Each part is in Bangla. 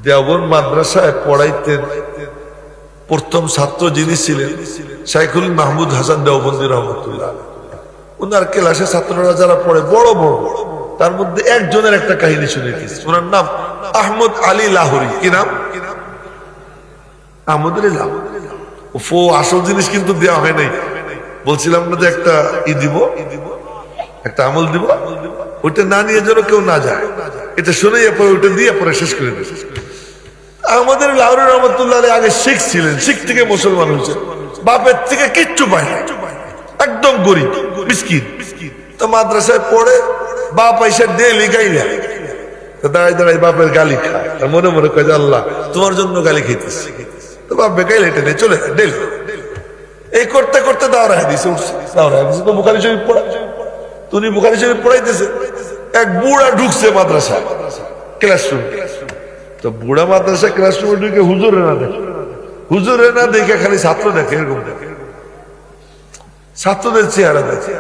দেওবন্দ মাদ্রাসায় পড়াইতেন। প্রথম ছাত্র যিনি ছিলেন শাইখুল মাহমুদ হাসান দেওবন্দি রহমতুল্লাহ। ওনার ক্লাসে ছাত্ররা যারা পড়ে বড় বড়, তার মধ্যে একজনের একটা কাহিনী শুনে গেছি। ওনার নাম আহমদ আলী লাহোরী। কি নাম? আহমদ আলী লাহোরী। আসল জিনিস কিন্তু দেওয়া হয় নাই। বলছিলাম না যে একটা দিব, একটা আমল দিব, ওইটা না নিয়ে যেন কেউ না যায়, এটা শুনে পরে ওইটা দিয়ে পরে শেষ করে দেয়। আমাদের লাহোরী রহমতুল্লাহ আগে শিখ ছিলেন, শিখ থেকে মুসলমান হয়েছে, বাপের থেকে কিচ্ছু পায় না, একদম গরিব মিসকিন। তো মাদ্রাসায় পড়ে বাপ পয়সা ডেলি গাইলে দাঁড়াই দাঁড়াই বাপের গালি খায়, আর মনে মনে কয় আল্লাহ তোমার জন্য গালি খাইতেছে। তো বাপ বেগাইলে এটা নিয়ে চলে যায় ডেলি। এই করতে করতে দাওরায় দিছে, দাওরায় দিছে তো বুখারী শরীফ পড়া। তুমি বুখারী শরীফ পড়াইতেছে, এক বুড়া ঢুকছে মাদ্রাসায় ক্লাসরুম। তো বুড়া মাদ্রাসা ক্লাসরুমে ঢুকে হুজুরে না দেখে খালি ছাত্র দেখে, এরকম দেখে, ছাত্রদের চেহারা দেখে।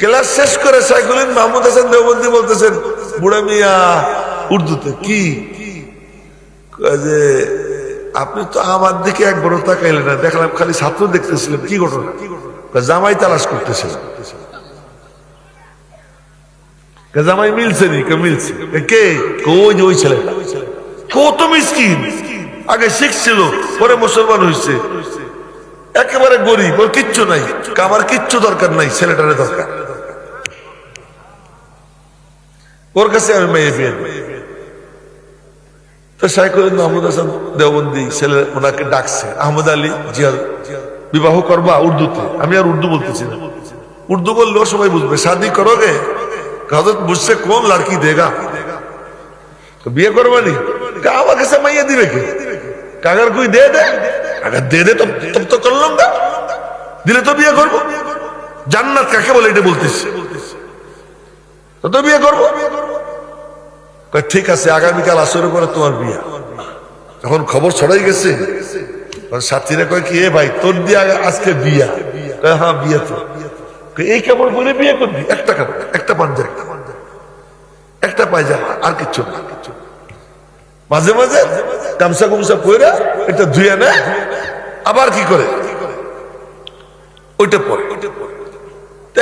ক্লাস শেষ করে শাইখুল মাহমুদ হাসান দেওবন্দি বলতেছেন বুড়া মিয়া উর্দুতে, কি যে আপনি তো আমার দিকে একবারও তাকাইলেন না, দেখলাম খালি ছাত্র দেখতেছিলেন, কি ঘটনা? জামাই তালাশ করতেছিলাম। জামাই মিলছে নি? মিলছে। কে? ওই ছেলেটা। কত মিসকিন, আগে শিখছিল পরে মুসলমান হয়েছে, একেবারে গরিব, ওর কিচ্ছু নাই, আমার কিচ্ছু দরকার নাই, ছেলেটারে দরকার, ওর কাছে আমি মেয়ে বিয়ে। তো শাইখুল মাহমুদ হাসান দেওবন্দি ছেলে ওনাকে ডাকছে, আহমদ আলী জিয়া বিবাহ করবা উর্দুতে? আমি আর উর্দু বলতেছি না, উর্দু বললেও সবাই বুঝবে। শাদি করোগে? হযরত মুঝসে কোন লড়কি দেগা? বিয়ে করবানি? আমার কাছে মাইয়া দিবে কে? কাগার কোই দে দে, अगर दे दे तब तो कर लूंगा, दिले तो বিয়ে করবো। জান্নাত কাকে বলে এটা বলতেছে, তো বিয়ে করবো। ঠিক আছে, আগামীকাল আসরের পরে তোমার বিয়ে। যখন খবর ছড়াই গেছে সাথীরা কয় কি, এ ভাই তোর দিয়ে আজকে বিয়া? হ্যাঁ বিয়ে তো। এই কাপড় পরে বিয়ে করবি? একটা কাপড়, একটা পাঞ্জাবি, একটা পায়জামা, আর কিচ্ছু না। মাঝে মাঝে গামছা গুমছা পরে এটা ধুয়ে নেয়, আবার কি করে ওইটা পরে।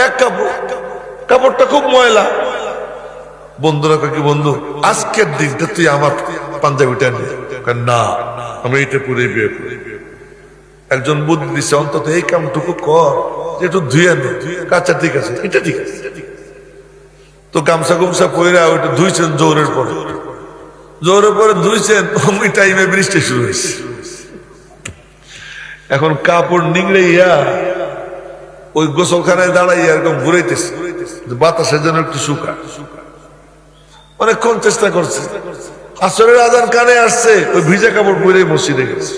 এক কাপড়, কাপড়টা খুব ময়লা। বন্ধুরা কি, বন্ধু আজকের দিনটা তুই আমার পাঞ্জাবিটা নিয়ে, না আমি এটা পরে বিয়ে করি। একজন বুদ্ধি দিচ্ছে, অন্তত এই কামটুকু কর, একটু ধুয়ে নে। কাঁচা ঠিক আছে, এটা ঠিক আছে। তো গামছা গুমছা পরে ওইটা ধুইছেন জোরের পরে, জোরের পরে ধুইছেন, ওই টাইমে বৃষ্টি শুরু হয়েছে। এখন কাপড় নিংড়ে ইয়া ওই গোসলখানায় দাঁড়াই এরকম ঘুরাইতেছে, বাতাসের জন্য একটু শুকা। অনেকক্ষণ চেষ্টা করছে, আসরের আজান কানে আসছে, ওই ভিজা কাপড় পরে মসজিদে গেছে।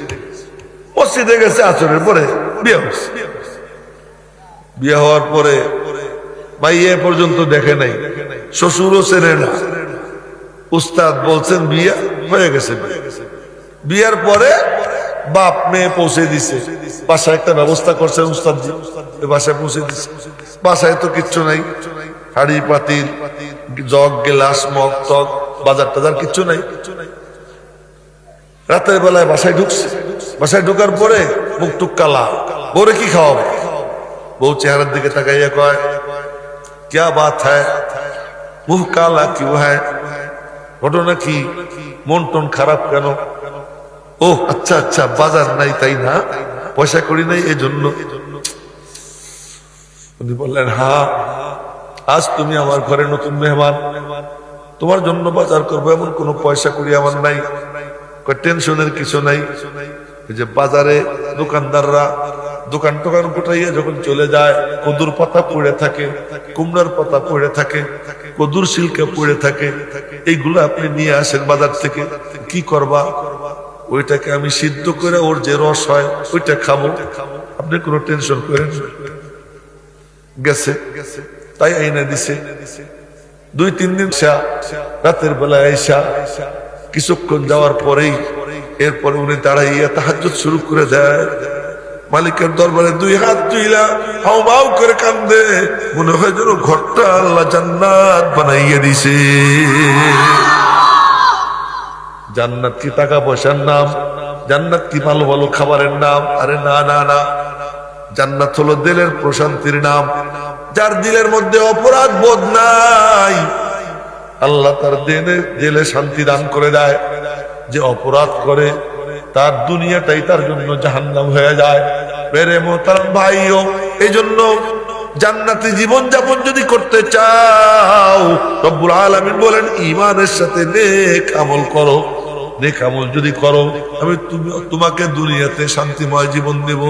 মসজিদে গেছে, আসরের পরে বিয়ে হচ্ছে। বিয়ে হওয়ার পরে ভাই এ পর্যন্ত দেখে নাই, শ্বশুরও চেনে না। উস্তাদ বলছেন বিয়ে হয়ে গেছে। বিয়ার পরে বাপ মেয়ে পৌঁছে দিছে, বাসায় একটা ব্যবস্থা করছেন উস্তাদজি, বাসায় পৌঁছে দিছে। বাসায় তো কিচ্ছু নাই, হাড়ি পাতিল, জগ গেলাস মগ টগ বাজার টাজার কিচ্ছু নাই। রাতের বেলায় বাসায় ঢুকছে, বাসায় ঢুকার পরে মুখ টুক কালা, বউরে কি খাওয়াবে? বউ চেহারার দিকে তাকাইয়া কয়, क्या बात है, মুখ কালা কিউ হ্যায়, ঘটনা কি, মন টন খারাপ কেন? ও আচ্ছা আচ্ছা, বাজার নাই তাই না, পয়সা করি নাই এই জন্য। উনি বললেন, হ্যাঁ আজ তুমি আমার ঘরে নতুন মেহমান, তোমার জন্য বাজার করবো, এমন কোনো পয়সা করি আমার নাই। টেনশনের কিছু নাই। যে বাজারে দোকানদাররা দোকান টোকান গোটাইয়া যখন চলে যায়, কদুর পাতা পড়ে থাকে, কুমড়ার পাতা পড়ে থাকে, কদুর সিল্কা পড়ে থাকে, এইগুলো আপনি নিয়ে আসেন বাজার থেকে। কি করবা? ওইটাকে আমি সিদ্ধ করে ওর যে রস হয় ওইটা খাবো, আপনি কোনো টেনশন করেন। গেছে, তাই আইনা দিছে। 2-3 দিন রাতের বেলায় আইসা কিছুক্ষণ যাওয়ার পরেই এরপরে উনি দাঁড়াইয়া তাহাজ্জুদ শুরু করে দেয়। মালিকের দরবারে 2 হাত তুইলা হাউমাউ করে কান্দে, মনে হয় যেন ঘরটা আল্লাহ জান্নাত বানাইয়া দিছে। জান্নাত কি টাকা পয়সার নাম, জান্নাত কি ভালো ভালো খাবারের নাম? আরে না না না, জান্নাত হলো দিলের প্রশান্তির নাম। যার দিলের মধ্যে অপরাধ বোধ নাই, আল্লাহ তার দিলে শান্তি দান করে দেয়। যে অপরাধ করে তার দুনিয়াটাই তার জন্য জাহান্নাম হয়ে যায়। মেরে মোহতারাম ভাইও, এই জন্য জান্নাতি জীবন যাপন যদি করতে চাও, রব্বুল আলামিন বলেন ঈমানের সাথে নেক আমল করো। নেক আমল যদি করো, আমি তোমাকে দুনিয়াতে শান্তিময় জীবন দেব,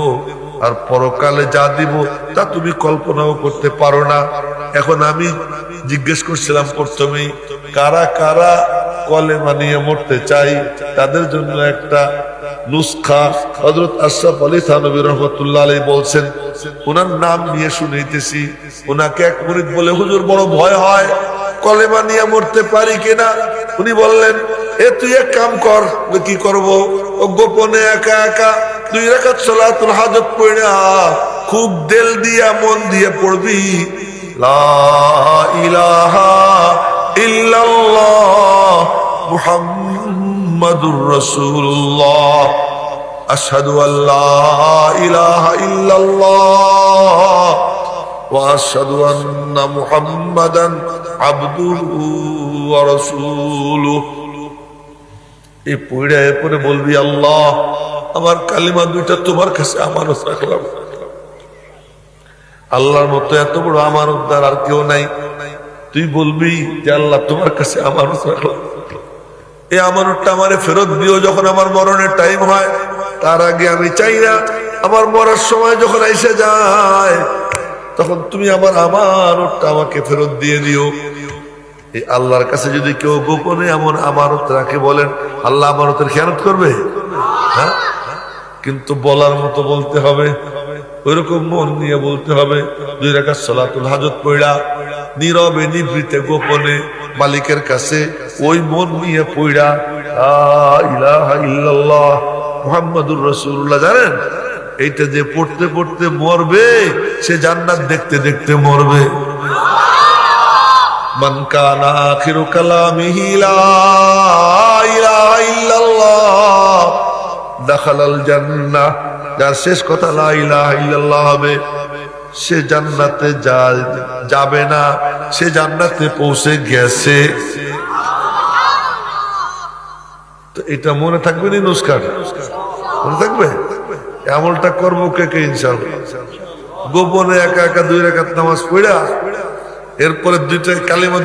আর পরকালে যা দিব তা তুমি কল্পনাও করতে পারো না। এখন আমি জিজ্ঞেস করছিলাম প্রথমেই, কারা কারা কলেমা নিয়ে মরতে চাই? তাদের জন্য একটা নুসখা হযরত আশরাফ আলী থানভী রাহমাতুল্লাহ আলাইহি বলছেন, ওনার নাম নিয়ে শুনাইতেছি। ওনাকে এক মুরিদ বলে, হুজুর বড় ভয় হয়, কলেমা নিয়ে মরতে পারি কিনা? উনি বললেন, এ তুই এক কাম কর। কি করব? ও গোপনে একা একা 2 রাকাত সালাতুল হাজত পড়া খুব দিল দিয়া মন দিয়ে পড়বি, লা ইলাহা ইল্লাল্লাহ মুহাম্মাদুর রাসূলুল্লাহ, আশহাদু আল্লা ইলাহা ইল্লাল্লাহ ওয়া আশহাদু আন্না মুহাম্মাদান আবদুহু ওয়া রাসূলুহু। এই পড়ে বলবি, আল্লাহ আমার কালিমা 2টা তোমার কাছে আমানত রাখলাম। আল্লাহর মতো এত বড় আমানতদার আর কেউ নাই। তুই বলবি যে আল্লাহ তোমার কাছে আমানত রাখলাম, এই আমানতটা আমারে ফেরত দিও যখন আমার মরণের টাইম হয়। তার আগে আমি চাই না, আমার মরার সময় যখন এসে যায় তখন তুমি আমার আমানতটা আমাকে ফেরত দিয়ে দিও। এই আল্লাহর কাছে যদি কেউ গোপনে এমন আমানত রাখে, বলেন আল্লাহ আমানতের খেয়ানত করবে? হ্যাঁ, কিন্তু বলার মতো বলতে হবে, ওইরকম মন নিয়ে বলতে হবে। 2 রাকাত সালাতুল হাজত পড়া নীরবে নিভৃতে গোপনে মালিকের কাছে ওই মন নিয়ে পড়া লা ইলাহা ইল্লাল্লাহ মুহাম্মাদুর রাসূলুল্লাহ। জানেন, এইটা যে পড়তে পড়তে মরবে, সে জান্নাত দেখতে দেখতে মরবে। মান কানা আখিরু কালামিহি লা ইলাহা ইল্লাল্লাহ দাখালাল জান্নাহ। যার শেষ কথা লা ইলাহা ইল্লাল্লাহ হবে, সে জান্নাতে যাবে না, সে জান্নাতে পৌঁছে গেছে। তো এটা মনে থাকবে নি? নুসখান মনে থাকবে? আমলটা করবো কে কে? ইনশাআল্লাহ গোপনে একা একা 2 রাকাত নামাজ পড়া, এরপরে 2টা কালিমা